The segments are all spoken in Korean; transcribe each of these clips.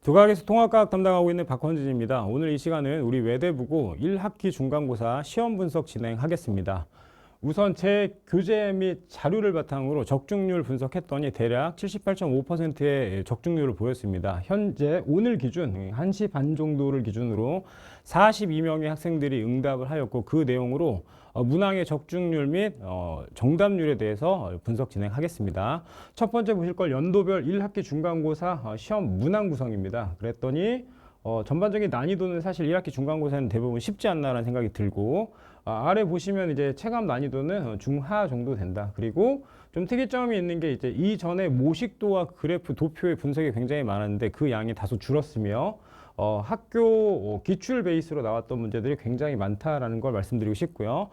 두각에서 통합과학 담당하고 있는 박헌진입니다. 오늘 이 시간은 우리 외대부고 1학기 중간고사 시험 분석 진행하겠습니다. 우선 제 교재 및 자료를 바탕으로 적중률 분석했더니 대략 78.5%의 적중률을 보였습니다. 현재 오늘 기준 1시 반 정도를 기준으로 42명의 학생들이 응답을 하였고, 그 내용으로 문항의 적중률 및 정답률에 대해서 분석 진행하겠습니다. 첫 번째 보실 걸 연도별 1학기 중간고사 시험 문항 구성입니다. 그랬더니 전반적인 난이도는 사실 1학기 중간고사는 대부분 쉽지 않나라는 생각이 들고, 아래 보시면 이제 체감 난이도는 중하 정도 된다. 그리고 좀 특이점이 있는 게 이제 이전에 모식도와 그래프, 도표의 분석이 굉장히 많았는데 그 양이 다소 줄었으며 학교 기출 베이스로 나왔던 문제들이 굉장히 많다라는 걸 말씀드리고 싶고요.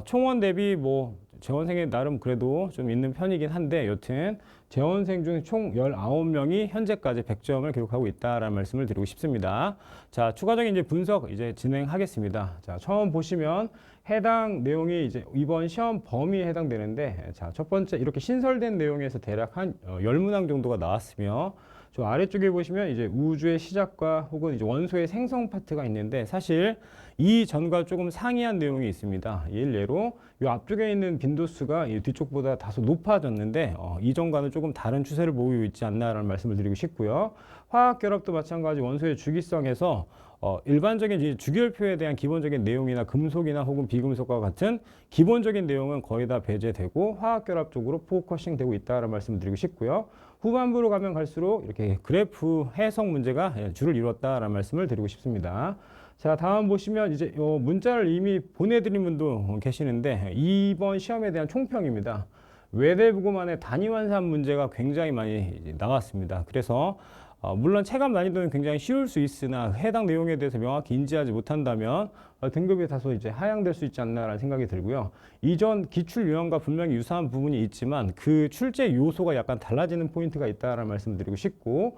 총원 대비 뭐 재원생이 나름 그래도 좀 있는 편이긴 한데, 여튼 재원생 중 총 19명이 현재까지 100점을 기록하고 있다라는 말씀을 드리고 싶습니다. 자, 추가적인 이제 분석 이제 진행하겠습니다. 자, 처음 보시면 해당 내용이 이제 이번 시험 범위에 해당되는데, 자, 첫 번째 이렇게 신설된 내용에서 대략 한 10문항 정도가 나왔으며, 저 아래쪽에 보시면 이제 우주의 시작과 혹은 이제 원소의 생성 파트가 있는데, 사실 이 전과 조금 상이한 내용이 있습니다. 일례로 이 앞쪽에 있는 빈도수가 이 뒤쪽보다 다소 높아졌는데 이전과는 조금 다른 추세를 보이고 있지 않나라는 말씀을 드리고 싶고요. 화학 결합도 마찬가지 원소의 주기성에서 일반적인 이제 주기율표에 대한 기본적인 내용이나 금속이나 혹은 비금속과 같은 기본적인 내용은 거의 다 배제되고 화학 결합 쪽으로 포커싱 되고 있다라는 말씀을 드리고 싶고요. 후반부로 가면 갈수록 이렇게 그래프 해석 문제가 주를 이뤘다라는 말씀을 드리고 싶습니다. 자, 다음 보시면 이제 문자를 이미 보내드린 분도 계시는데, 이번 시험에 대한 총평입니다. 외대부고만의 단위환산 문제가 굉장히 많이 나왔습니다. 그래서 물론 체감 난이도는 굉장히 쉬울 수 있으나 해당 내용에 대해서 명확히 인지하지 못한다면 등급이 다소 이제 하향될 수 있지 않나라는 생각이 들고요. 이전 기출 유형과 분명히 유사한 부분이 있지만 그 출제 요소가 약간 달라지는 포인트가 있다라는 말씀을 드리고 싶고,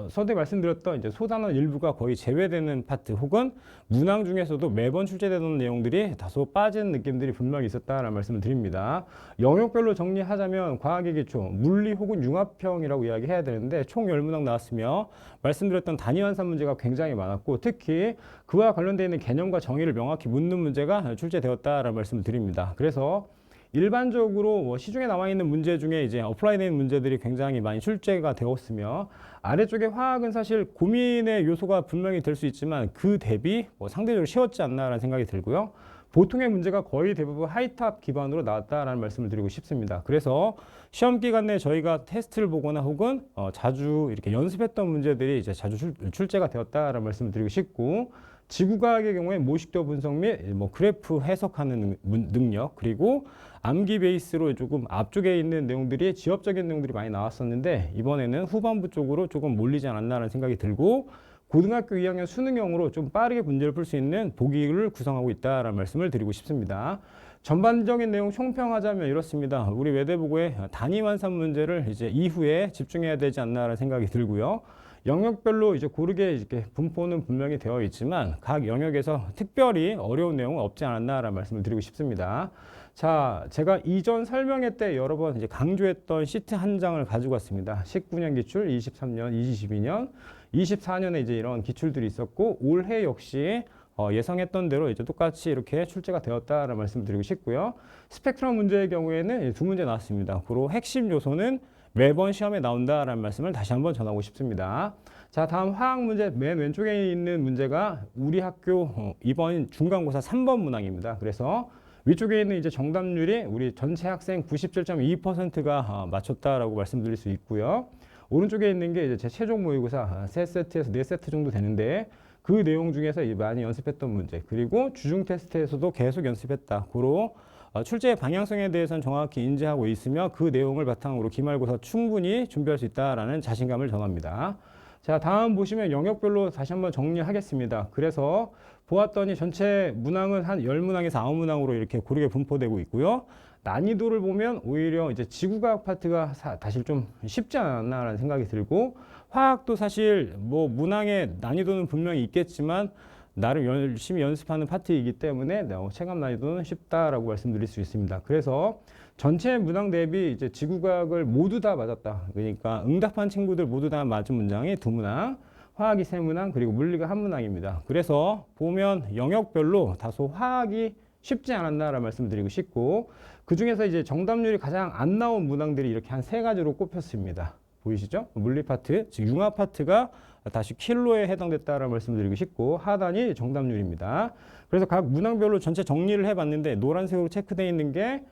서두에 말씀드렸던 이제 소단원 일부가 거의 제외되는 파트, 혹은 문항 중에서도 매번 출제되던 내용들이 다소 빠진 느낌들이 분명히 있었다라는 말씀을 드립니다. 영역별로 정리하자면 과학의 기초, 물리 혹은 융합형이라고 이야기해야 되는데 총 10문항 나왔으며, 말씀드렸던 단위환산 문제가 굉장히 많았고, 특히 그와 관련되어 있는 개념과 정의를 명확히 묻는 문제가 출제되었다라는 말씀을 드립니다. 그래서 일반적으로 시중에 나와 있는 문제 중에 이제 어플라이된 문제들이 굉장히 많이 출제가 되었으며, 아래쪽에 화학은 사실 고민의 요소가 분명히 될 수 있지만 그 대비 상대적으로 쉬웠지 않나라는 생각이 들고요. 보통의 문제가 거의 대부분 하이탑 기반으로 나왔다라는 말씀을 드리고 싶습니다. 그래서 시험 기간 내에 저희가 테스트를 보거나 혹은 자주 이렇게 연습했던 문제들이 이제 자주 출제가 되었다라는 말씀을 드리고 싶고, 지구과학의 경우에 모식도 분석 및 그래프 해석하는 능력, 그리고 암기 베이스로 조금 앞쪽에 있는 내용들이 지엽적인 내용들이 많이 나왔었는데, 이번에는 후반부 쪽으로 조금 몰리지 않았나라는 생각이 들고, 고등학교 2학년 수능형으로 좀 빠르게 문제를 풀 수 있는 보기를 구성하고 있다라는 말씀을 드리고 싶습니다. 전반적인 내용 총평하자면 이렇습니다. 우리 외대부고의 단위환산 문제를 이제 이후에 집중해야 되지 않나라는 생각이 들고요. 영역별로 이제 고르게 이렇게 분포는 분명히 되어 있지만 각 영역에서 특별히 어려운 내용은 없지 않았나라는 말씀을 드리고 싶습니다. 자, 제가 이전 설명회 때 여러 번 이제 강조했던 시트 한 장을 가지고 왔습니다. 19년 기출, 23년, 22년, 24년에 이제 이런 기출들이 있었고, 올해 역시 예상했던 대로 이제 똑같이 이렇게 출제가 되었다라는 말씀을 드리고 싶고요. 스펙트럼 문제의 경우에는 두 문제 나왔습니다. 그리고 핵심 요소는 매번 시험에 나온다라는 말씀을 다시 한번 전하고 싶습니다. 자, 다음 화학 문제 맨 왼쪽에 있는 문제가 우리 학교 이번 중간고사 3번 문항입니다. 그래서 위쪽에 있는 이제 정답률이 우리 전체 학생 97.2%가 맞췄다라고 말씀드릴 수 있고요. 오른쪽에 있는 게 이제 제 최종 모의고사 3세트에서 4세트 정도 되는데, 그 내용 중에서 많이 연습했던 문제, 그리고 주중 테스트에서도 계속 연습했다. 고로 출제의 방향성에 대해서는 정확히 인지하고 있으며 그 내용을 바탕으로 기말고사 충분히 준비할 수 있다라는 자신감을 전합니다. 자, 다음 보시면 영역별로 다시 한번 정리하겠습니다. 그래서 보았더니 전체 문항은 한 10문항에서 9문항으로 이렇게 고르게 분포되고 있고요. 난이도를 보면 오히려 이제 지구과학 파트가 사실 좀 쉽지 않았나라는 생각이 들고, 화학도 사실 문항의 난이도는 분명히 있겠지만 나름 열심히 연습하는 파트이기 때문에 체감 난이도는 쉽다라고 말씀드릴 수 있습니다. 그래서 전체 문항 대비 이제 지구과학을 모두 다 맞았다. 그러니까 응답한 친구들 모두 다 맞은 문장이 2문항, 화학이 세 문항, 그리고 물리가 한 문항입니다. 그래서 보면 영역별로 다소 화학이 쉽지 않았나라는 말씀을 드리고 싶고, 그 중에서 이제 정답률이 가장 안 나온 문항들이 이렇게 한 세 가지로 꼽혔습니다. 보이시죠? 물리 파트, 즉 융합 파트가 다시 킬로에 해당됐다라는 말씀을 드리고 싶고, 하단이 정답률입니다. 그래서 각 문항별로 전체 정리를 해봤는데 노란색으로 체크되어 있는 게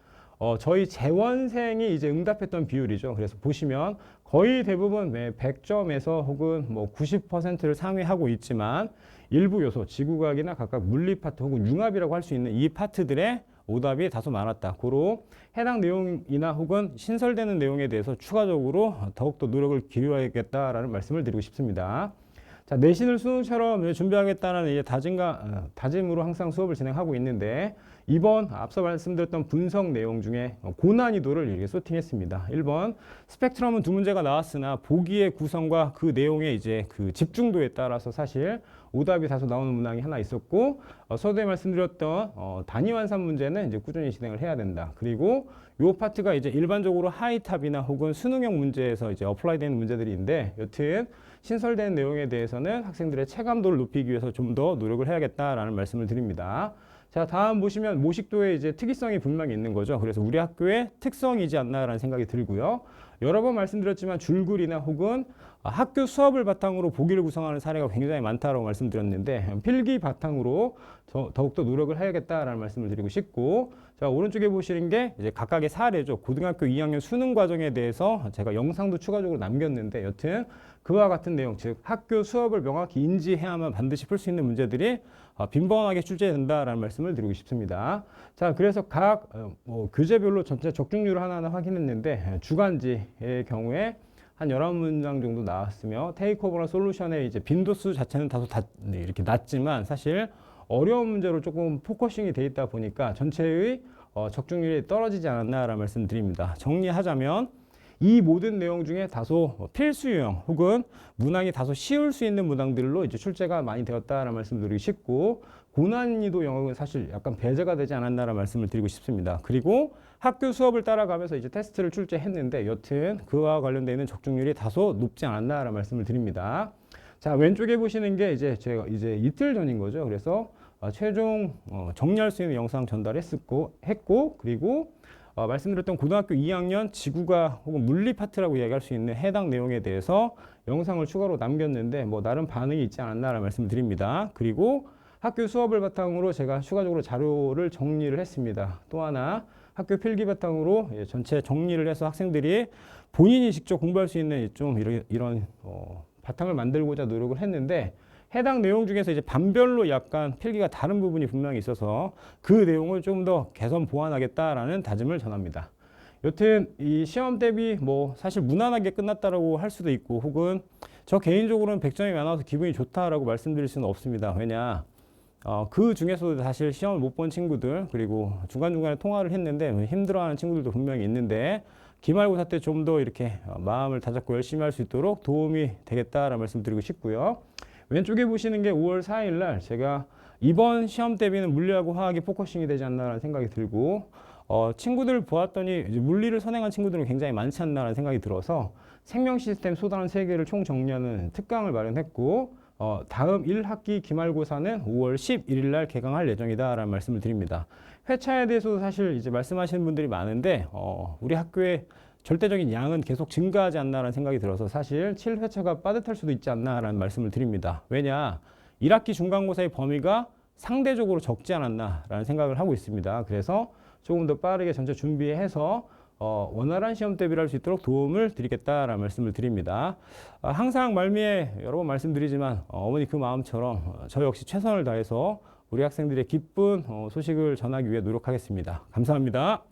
저희 재원생이 이제 응답했던 비율이죠. 그래서 보시면 거의 대부분 100점에서 혹은 뭐 90%를 상회하고 있지만 일부 요소, 지구과학이나 각각 물리 파트 혹은 융합이라고 할 수 있는 이 파트들의 오답이 다소 많았다. 고로 해당 내용이나 혹은 신설되는 내용에 대해서 추가적으로 더욱더 노력을 기울여야겠다라는 말씀을 드리고 싶습니다. 자, 내신을 수능처럼 준비하겠다는 이제 다짐으로 항상 수업을 진행하고 있는데, 이번 앞서 말씀드렸던 분석 내용 중에 고난이도를 이렇게 소팅했습니다. 1번 스펙트럼은 두 문제가 나왔으나 보기의 구성과 그 내용의 이제 그 집중도에 따라서 사실 오답이 다소 나오는 문항이 하나 있었고, 서두에 말씀드렸던 단위 완산 문제는 이제 꾸준히 진행을 해야 된다. 그리고 요 파트가 이제 일반적으로 하이탑이나 혹은 수능형 문제에서 이제 어플라이 되는 문제들인데, 여튼 신설된 내용에 대해서는 학생들의 체감도를 높이기 위해서 좀 더 노력을 해야겠다라는 말씀을 드립니다. 자, 다음 보시면 모식도의 이제 특이성이 분명히 있는 거죠. 그래서 우리 학교의 특성이지 않나라는 생각이 들고요. 여러 번 말씀드렸지만 줄글이나 혹은 학교 수업을 바탕으로 보기를 구성하는 사례가 굉장히 많다고 말씀드렸는데, 필기 바탕으로 더욱더 노력을 해야겠다라는 말씀을 드리고 싶고, 자, 오른쪽에 보시는 게 이제 각각의 사례죠. 고등학교 2학년 수능 과정에 대해서 제가 영상도 추가적으로 남겼는데, 여튼 그와 같은 내용, 즉 학교 수업을 명확히 인지해야만 반드시 풀 수 있는 문제들이 빈번하게 출제된다라는 말씀을 드리고 싶습니다. 자, 그래서 각 교재별로 전체 적중률을 하나하나 확인했는데, 주간지의 경우에 한 11문장 정도 나왔으며, 테이크오버나 솔루션의 이제 빈도수 자체는 다소 이렇게 낮지만 사실 어려운 문제로 조금 포커싱이 돼 있다 보니까 전체의 적중률이 떨어지지 않았나라는 말씀 드립니다. 정리하자면 이 모든 내용 중에 다소 필수 유형 혹은 문항이 다소 쉬울 수 있는 문항들로 이제 출제가 많이 되었다라는 말씀을 드리고 싶고, 고난이도 영역은 사실 약간 배제가 되지 않았나라는 말씀을 드리고 싶습니다. 그리고 학교 수업을 따라가면서 이제 테스트를 출제했는데, 여튼 그와 관련되어 있는 적중률이 다소 높지 않았나라는 말씀을 드립니다. 자, 왼쪽에 보시는 게 이제 제가 이제 이틀 전인 거죠. 그래서 최종 정리할 수 있는 영상 전달했고, 그리고 말씀드렸던 고등학교 2학년 지구과 혹은 물리 파트라고 이야기할 수 있는 해당 내용에 대해서 영상을 추가로 남겼는데, 뭐 나름 반응이 있지 않았나라는 말씀을 드립니다. 그리고 학교 수업을 바탕으로 제가 추가적으로 자료를 정리를 했습니다. 또 하나 학교 필기 바탕으로 전체 정리를 해서 학생들이 본인이 직접 공부할 수 있는 좀 이런 바탕을 만들고자 노력을 했는데, 해당 내용 중에서 이제 반별로 약간 필기가 다른 부분이 분명히 있어서 그 내용을 좀 더 개선 보완하겠다라는 다짐을 전합니다. 여튼 이 시험 대비 뭐 사실 무난하게 끝났다라고 할 수도 있고, 혹은 저 개인적으로는 100점이 많아서 기분이 좋다라고 말씀드릴 수는 없습니다. 왜냐, 그 중에서도 사실 시험을 못 본 친구들, 그리고 중간중간에 통화를 했는데 힘들어하는 친구들도 분명히 있는데, 기말고사 때 좀 더 이렇게 마음을 다잡고 열심히 할 수 있도록 도움이 되겠다라는 말씀 드리고 싶고요. 왼쪽에 보시는 게 5월 4일 날 제가 이번 시험 대비는 물리하고 화학이 포커싱이 되지 않나라는 생각이 들고, 친구들을 보았더니 이제 물리를 선행한 친구들은 굉장히 많지 않나라는 생각이 들어서 생명 시스템 소단 3개를 총 정리하는 특강을 마련했고, 다음 1학기 기말고사는 5월 11일 날 개강할 예정이다라는 말씀을 드립니다. 회차에 대해서도 사실 이제 말씀하시는 분들이 많은데, 우리 학교에 절대적인 양은 계속 증가하지 않나라는 생각이 들어서 사실 7회차가 빠듯할 수도 있지 않나라는 말씀을 드립니다. 왜냐, 1학기 중간고사의 범위가 상대적으로 적지 않았나라는 생각을 하고 있습니다. 그래서 조금 더 빠르게 전체 준비해서 원활한 시험 대비를 할 수 있도록 도움을 드리겠다라는 말씀을 드립니다. 항상 말미에 여러 번 말씀드리지만 어머니 그 마음처럼 저 역시 최선을 다해서 우리 학생들의 기쁜 소식을 전하기 위해 노력하겠습니다. 감사합니다.